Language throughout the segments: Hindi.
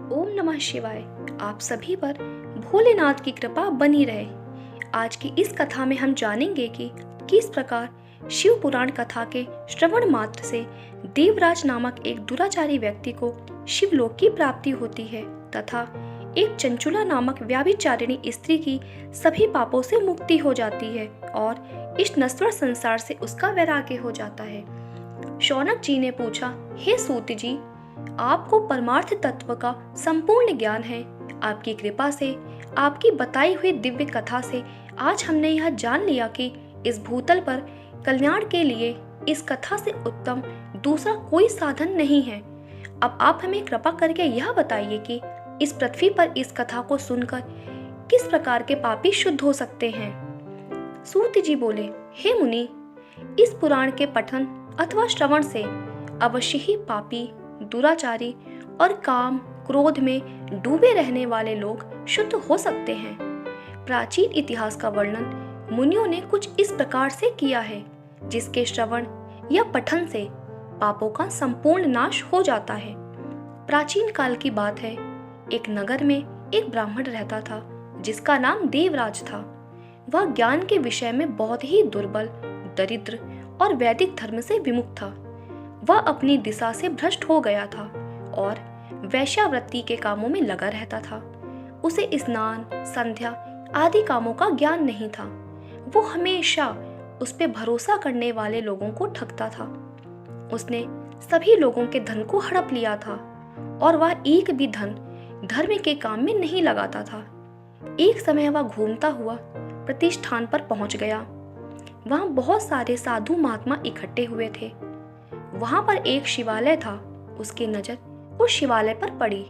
ओम नमः शिवाय। आप सभी पर भोलेनाथ की कृपा बनी रहे। आज की इस कथा में हम जानेंगे कि किस प्रकार शिव पुराण कथा के श्रवण मात्र से देवराज नामक एक दुराचारी व्यक्ति को शिवलोक की प्राप्ति होती है तथा एक चंचुला नामक व्याभिचारिणी स्त्री की सभी पापों से मुक्ति हो जाती है और इस नश्वर संसार से उसका वैराग्य हो जाता है। शौनक जी ने पूछा, हे सूत जी, आपको परमार्थ तत्व का संपूर्ण ज्ञान है। आपकी कृपा से, आपकी बताई हुई दिव्य कथा से आज हमने यह जान लिया कि इस भूतल पर कल्याण के लिए इस कथा से उत्तम दूसरा कोई साधन नहीं है। अब आप हमें कृपा करके यह बताइए कि इस पृथ्वी पर इस कथा को सुनकर किस प्रकार के पापी शुद्ध हो सकते हैं। सूत जी बोले, हे मुनि, इस पुराण के पठन अथवा श्रवण से अवश्य ही पापी, दुराचारी और काम क्रोध में डूबे रहने वाले लोग शुद्ध हो सकते हैं। प्राचीन इतिहास का वर्णन मुनियों ने कुछ इस प्रकार से किया है, जिसके श्रवण या पठन से पापों का संपूर्ण नाश हो जाता है। प्राचीन काल की बात है, एक नगर में एक ब्राह्मण रहता था जिसका नाम देवराज था। वह ज्ञान के विषय में बहुत ही दुर्बल, दरिद्र और वैदिक धर्म से विमुख था। वह अपनी दिशा से भ्रष्ट हो गया था और वैश्यावृत्ति के कामों में लगा रहता था। उसे स्नान, संध्या आदि कामों का ज्ञान नहीं था। वो हमेशा उस पे भरोसा करने वाले लोगों को ठगता था। उसने सभी लोगों के धन को हड़प लिया था और वह एक भी धन धर्म के काम में नहीं लगाता था। एक समय वह घूमता हुआ प्रतिष्ठान पर पहुंच गया। वहां बहुत सारे साधु महात्मा इकट्ठे हुए थे। वहां पर एक शिवालय था। उसकी नजर उस शिवालय पर पड़ी।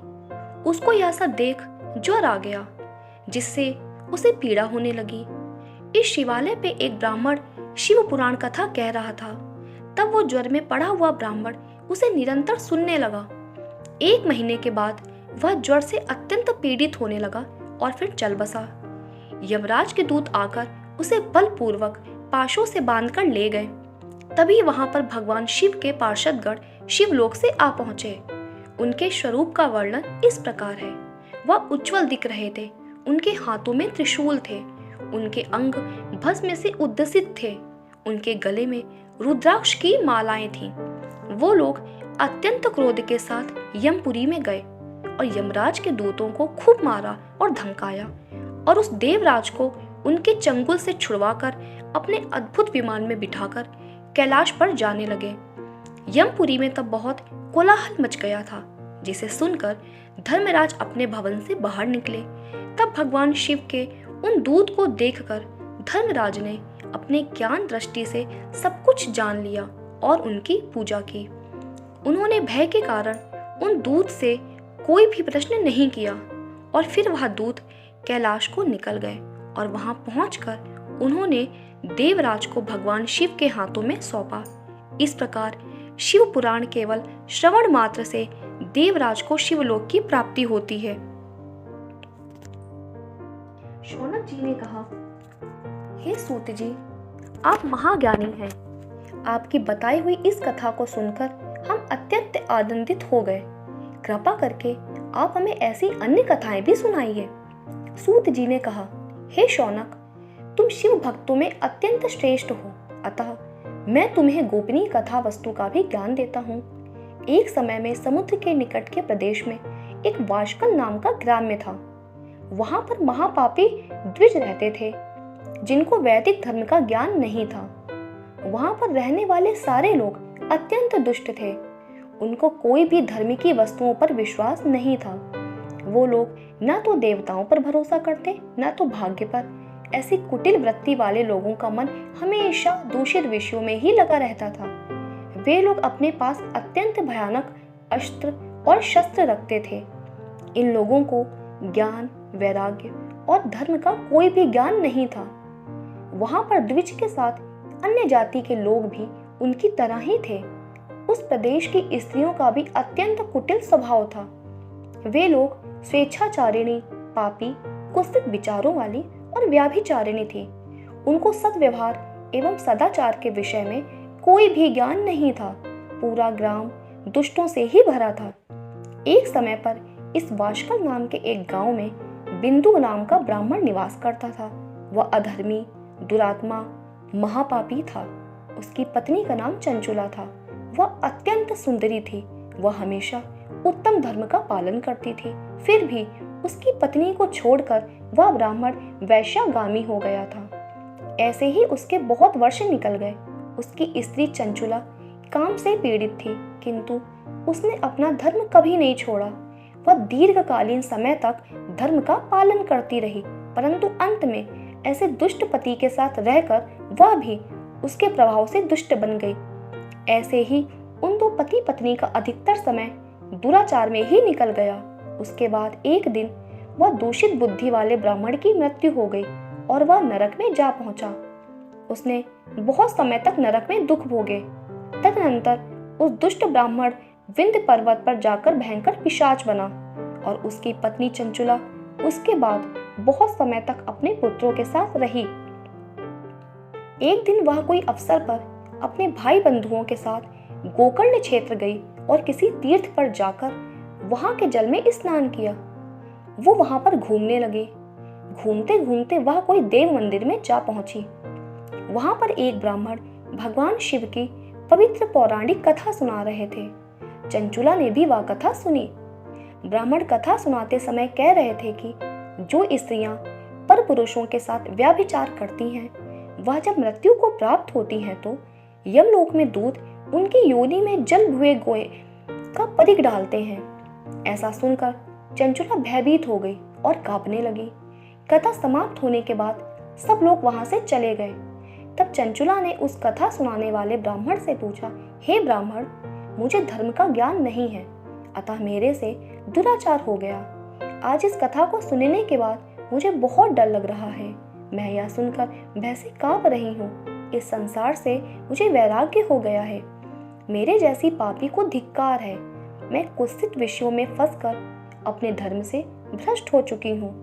उसको यह सब देख ज्वर आ गया, जिससे उसे पीड़ा होने लगी। इस शिवालय पे एक ब्राह्मण शिव पुराण कथा कह रहा था। तब वो ज्वर में पड़ा हुआ ब्राह्मण उसे निरंतर सुनने लगा। 1 महीने के बाद वह ज्वर से अत्यंत पीड़ित होने लगा और फिर चल बसा। यमराज के दूत आकर उसे बलपूर्वक पाशों से बांधकर ले गए। तभी वहां पर भगवान शिव के पार्षदगण शिवलोक से आ पहुंचे। उनके स्वरूप का वर्णन इस प्रकार है। वह उज्जवल दिख रहे थे। उनके हाथों में त्रिशूल थे। उनके अंग भस्म से उद्दसित थे। उनके गले में रुद्राक्ष की मालाएं थीं। वो लोग अत्यंत क्रोध के साथ यमपुरी में गए और यमराज के दूतों को खूब मारा और धमकाया और उस देवराज को उनके चंगुल से छुड़वाकर अपने अद्भुत विमान में बिठाकर कैलाश पर जाने लगे। यमपुरी में तब बहुत कोलाहल मच गया था, जिसे सुनकर धर्मराज अपने भवन से बाहर निकले। तब भगवान शिव के उन दूत को देखकर धर्मराज ने अपने ज्ञान दृष्टि से सब कुछ जान लिया और उनकी पूजा की। उन्होंने भय के कारण उन दूत से कोई भी प्रश्न नहीं किया और फिर वह दूत कैलाश को निकल गए और वहां पहुंचकर उन्होंने देवराज को भगवान शिव के हाथों में सौंपा। इस प्रकार शिव पुराण केवल श्रवण मात्र से देवराज को शिवलोक की प्राप्ति होती है। शौनक जी ने कहा, हे सूत जी, आप महाज्ञानी हैं। आपकी बताई हुई इस कथा को सुनकर हम अत्यंत आनंदित हो गए। कृपा करके आप हमें ऐसी अन्य कथाएं भी सुनाइए। सूत जी ने कहा, हे शौनक, तुम शिव भक्तों में अत्यंत श्रेष्ठ हो, अतः मैं तुम्हें गोपनीय कथा वस्तु का भी ज्ञान देता हूँ। एक समय में समुद्र के निकट के प्रदेश में एक वाशकल नाम का ग्राम्य था। वहां पर महापापी द्विज रहते थे, जिनको वैदिक धर्म का ज्ञान नहीं था। वहां पर रहने वाले सारे लोग अत्यंत दुष्ट थे। उनको कोई भी धर्म की वस्तुओं पर विश्वास नहीं था। वो लोग न तो देवताओं पर भरोसा करते, न तो भाग्य पर। ऐसी कुटिल वृत्ति वाले लोगों का मन हमेशा दूषित विषयों में ही लगा रहता था। वे लोग अपने पास अत्यंत भयानक अस्त्र और शस्त्र रखते थे। इन लोगों को ज्ञान, वैराग्य और धर्म का कोई भी ज्ञान नहीं था। वहां पर द्विज के साथ अन्य जाति के लोग भी उनकी तरह ही थे। उस प्रदेश की स्त्रियों का भी अत्यंत कुटिल स्वभाव था। वे लोग स्वेच्छाचारिणी, पापी, कुत्सित विचारों वाली और व्याभिचारिणी थी। उनको सद्व्यवहार एवं सदाचार के विषय में कोई भी ज्ञान नहीं था। पूरा ग्राम दुष्टों से ही भरा था। एक समय पर इस वाशकल नाम के एक गांव में बिंदु नाम का ब्राह्मण निवास करता था। वह अधर्मी, दुरात्मा, महापापी था। उसकी पत्नी का नाम चंचुला था। वह अत्यंत सुंदरी थी। वह हमेशा उत्तम धर्म का पालन करती थी। फिर भी उसकी पत्नी को छोड़कर वह ब्राह्मण वैश्यागामी हो गया था। ऐसे ही उसके बहुत वर्ष निकल गए। उसकी स्त्री चंचुला काम से पीड़ित थी, किंतु उसने अपना धर्म कभी नहीं छोड़ा। वह दीर्घकालीन समय तक धर्म का पालन करती रही, परंतु अंत में ऐसे दुष्ट पति के साथ रहकर वह भी उसके प्रभाव से दुष्ट बन गई। ऐसे ही उन दो पति पत्नी का अधिकतर समय दुराचार में ही निकल गया। उसके बाद एक दिन वह दूषित बुद्धि वाले ब्राह्मण की मृत्यु हो गई और वह नरक में जा पहुंचा। उसने बहुत समय तक नरक में दुख भोगे। तदनंतर उस दुष्ट ब्राह्मण विंध्य पर्वत पर जाकर भयंकर पिशाच बना और उसकी पत्नी चंचुला उसके बाद बहुत समय तक अपने पुत्रों के साथ रही। एक दिन वह कोई अवसर पर अपने भाई बंधुओं के साथ गोकर्ण क्षेत्र गई और किसी तीर्थ पर जाकर वहां के जल में स्नान किया। वो वहां पर घूमने लगी। घूमते घूमते वह कोई देव मंदिर में जा पहुंची। वहां पर एक ब्राह्मण भगवान शिव की पवित्र पौराणिक कथा सुना रहे थे। चंचुला ने भी वह कथा सुनी। ब्राह्मण कथा सुनाते समय कह रहे थे कि जो स्त्रियां पर पुरुषों के साथ व्यभिचार करती हैं, वह जब मृत्यु को प्राप्त होती हैं तो यमलोक में दूत उनकी योनि में जल भुए गोए का परिक डालते हैं। ऐसा सुनकर चंचुला भयभीत हो गई और कांपने लगी। कथा समाप्त होने के बाद सब लोग वहां से चले गए। तब चंचुला ने उस कथा सुनाने वाले ब्राह्मण से पूछा, हे ब्राह्मण, मुझे धर्म का ज्ञान नहीं है, अतः मेरे से दुराचार हो गया। आज इस कथा को सुनने के बाद मुझे बहुत डर लग रहा है। मैं यह सुनकर भय से कांप रही हूँ। इस संसार से मुझे वैराग्य हो गया है। मेरे जैसी पापी को धिक्कार है। मैं कुत्सित विषयों में फंसकर अपने धर्म से भ्रष्ट हो चुकी हूँ।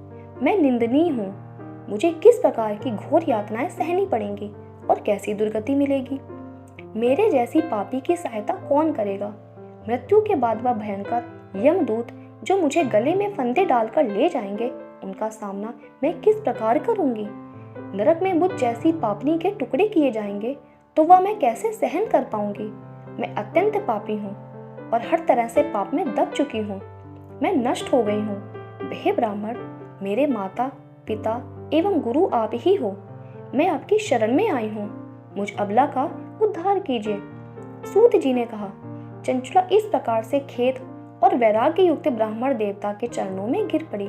मैं निंदनीय हूँ। मुझे किस प्रकार की घोर यातनाएं सहनी पड़ेंगी और कैसी दुर्गति मिलेगी। मेरे जैसी पापी की सहायता कौन करेगा। मृत्यु के बाद वह भयंकर यमदूत जो मुझे गले में फंदे डालकर ले जाएंगे, उनका सामना मैं किस प्रकार करूंगी। नरक में मुझ जैसी पापनी के टुकड़े किए जाएंगे तो वह मैं कैसे सहन कर पाऊंगी। मैं अत्यंत पापी हूँ और हर तरह से पाप में दब चुकी हूँ। मैं नष्ट हो गई हूँ। हे ब्राह्मण, मेरे माता पिता एवं गुरु आप ही हो। मैं आपकी शरण में आई हूँ। मुझ अबला का उद्धार कीजिए। सूत जी ने कहा। चंचुला इस प्रकार से खेद और वैराग्य युक्त ब्राह्मण देवता के चरणों में गिर पड़ी।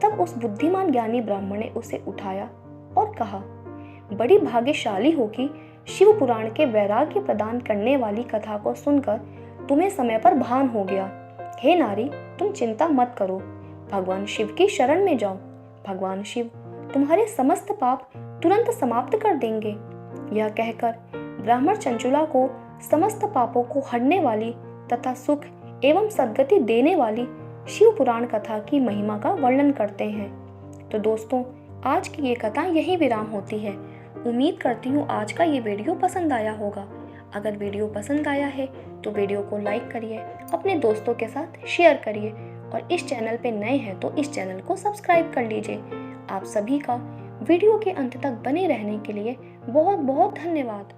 तब उस बुद्धिमान ज्ञानी ब्राह्मण ने उसे उठाया और कहा, बड़ी भाग्यशाली हो कि शिव पुराण के वैराग्य प्रदान करने वाली कथा को सुनकर तुम्हें समय पर भान हो गया। हे नारी, तुम चिंता मत करो, भगवान शिव की शरण में जाओ। भगवान शिव तुम्हारे समस्त पाप तुरंत समाप्त कर देंगे। यह कहकर ब्राह्मण चंचुला को समस्त पापों को हरने वाली तथा सुख एवं सद्गति देने वाली शिव पुराण कथा की महिमा का वर्णन करते हैं। तो दोस्तों, आज की ये कथा यही विराम होती है। उम्मीद करती हूँ आज का ये वीडियो पसंद आया होगा। अगर वीडियो पसंद आया है तो वीडियो को लाइक करिए, अपने दोस्तों के साथ शेयर करिए और इस चैनल पे नए हैं तो इस चैनल को सब्सक्राइब कर लीजिए। आप सभी का वीडियो के अंत तक बने रहने के लिए बहुत बहुत धन्यवाद।